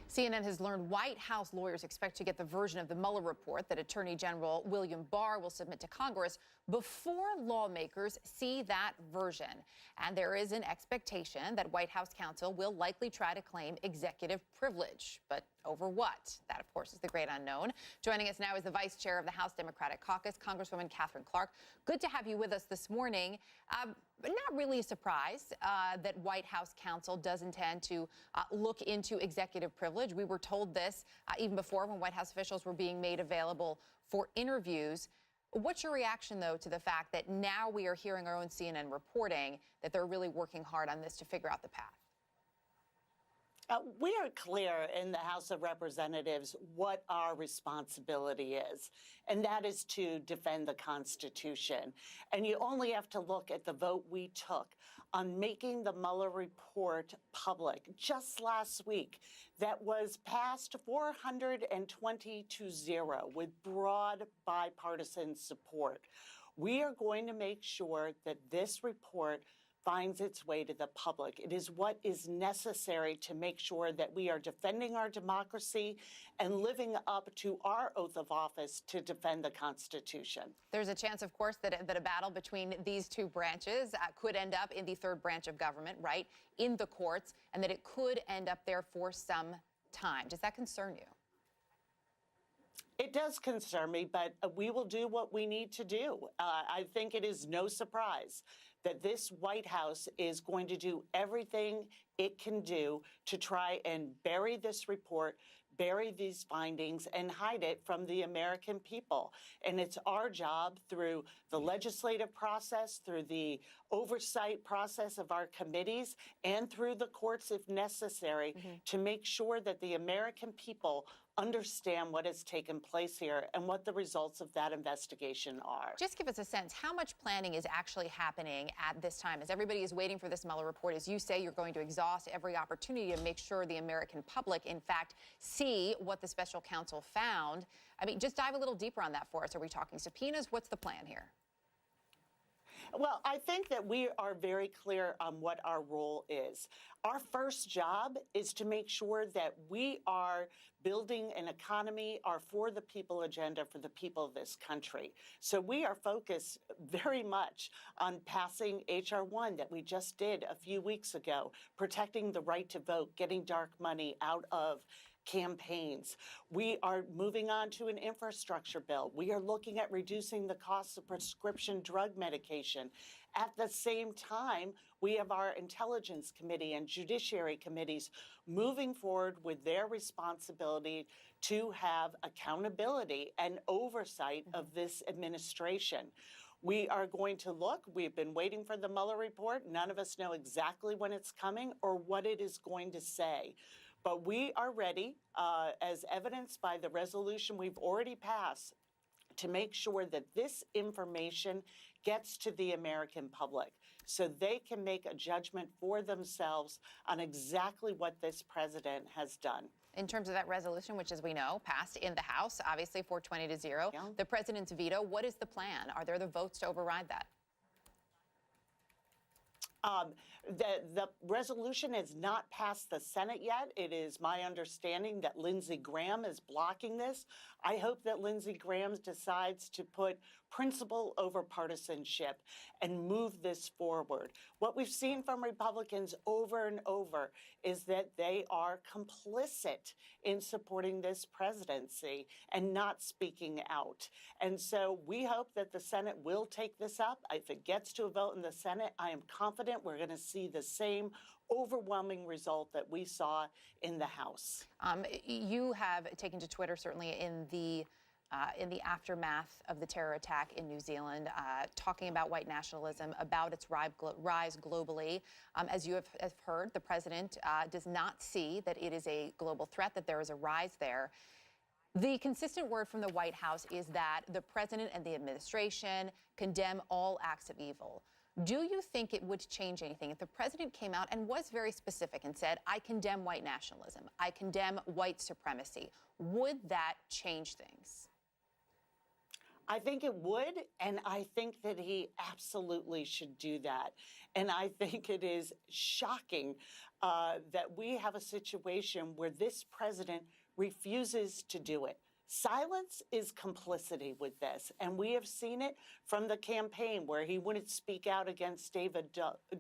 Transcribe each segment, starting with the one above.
CNN has learned White House lawyers expect to get the version of the Mueller report that Attorney General William Barr will submit to Congress before lawmakers see that version. And there is an expectation that White House counsel will likely try to claim executive privilege. But over what? That, of course, is the great unknown. Joining us now is the vice chair of the House Democratic Caucus, Congresswoman Katherine. Good to have you with us this morning. Not really a surprise that White House counsel does intend to look into executive privilege. We were told this even before, when White House officials were being made available for interviews. What's your reaction, though, to the fact that now we are hearing our own CNN reporting that they're really working hard on this to figure out the path? We are clear in the House of Representatives what our responsibility is, and that is to defend the Constitution. And you only have to look at the vote we took on making the Mueller report public just last week that was passed 420 to 0 with broad bipartisan support. We are going to make sure that this report finds its way to the public. It is what is necessary to make sure that we are defending our democracy and living up to our oath of office to defend the Constitution. There's a chance, of course, that a battle between these two branches could end up in the third branch of government, right, in the courts, and that it could end up there for some time. Does that concern you? It does concern me, but we will do what we need to do. I think it is no surprise that this White House is going to do everything it can do to try and bury this report, bury these findings, and hide it from the American people. And it's our job through the legislative process, through the oversight process of our committees, and through the courts, if necessary, to make sure that the American people understand what has taken place here and what the results of that investigation are. Just give us a sense, how much planning is actually happening at this time? As everybody is waiting for this Mueller report, as you say, you're going to exhaust every opportunity to make sure the American public, in fact, see what the special counsel found. I mean, just dive a little deeper on that for us. Are we talking subpoenas? What's the plan here? Well, I think that we are very clear on what our role is. Our first job is to make sure that we are building an economy, our for the people agenda for the people of this country. So we are focused very much on passing H.R. 1 that we just did a few weeks ago, protecting the right to vote, getting dark money out of campaigns. We are moving on to an infrastructure bill. We are looking at reducing the cost of prescription drug medication. At the same time, we have our Intelligence Committee and Judiciary Committees moving forward with their responsibility to have accountability and oversight of this administration. We are going to look. We've been waiting for the Mueller report. None of us know exactly when it's coming or what it is going to say. But we are ready, as evidenced by the resolution we've already passed, to make sure that this information gets to the American public so they can make a judgment for themselves on exactly what this president has done. In terms of that resolution, which, as we know, passed in the House, obviously 420 to 0, Yeah. The president's veto, what is the plan? Are there the votes to override that? The resolution has not passed the Senate yet. It is my understanding that Lindsey Graham is blocking this. I hope that Lindsey Graham decides to put principle over partisanship and move this forward. What we've seen from Republicans over and over is that they are complicit in supporting this presidency and not speaking out. And so we hope that the Senate will take this up. If it gets to a vote in the Senate, I am confident we're going to see the same overwhelming result that we saw in the House. You have taken to Twitter, certainly in the aftermath of the terror attack in New Zealand, talking about white nationalism, about its rise globally. As you have heard, the president does not see that it is a global threat, that there is a rise there. The consistent word from the White House is that the president and the administration condemn all acts of evil. Do you think it would change anything if the president came out and was very specific and said, I condemn white nationalism, I condemn white supremacy? Would that change things? I think it would, and I think that he absolutely should do that. And I think it is shocking that we have a situation where this president refuses to do it. Silence is complicity with this, and we have seen it from the campaign where he wouldn't speak out against David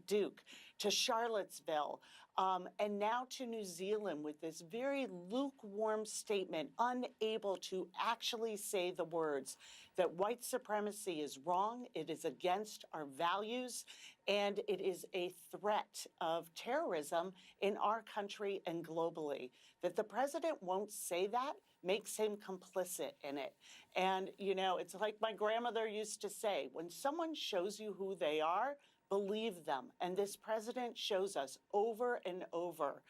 Duke, to Charlottesville, and now to New Zealand with this very lukewarm statement, unable to actually say the words that white supremacy is wrong, it is against our values, and it is a threat of terrorism in our country and globally. That the president won't say that makes him complicit in it. And, you know, it's like my grandmother used to say, when someone shows you who they are, believe them. And this president shows us over and over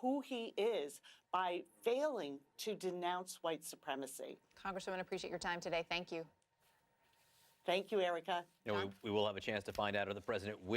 who he is by failing to denounce white supremacy. Congresswoman, appreciate your time today. Thank you. Thank you, Erica. You know, we will have a chance to find out if the president will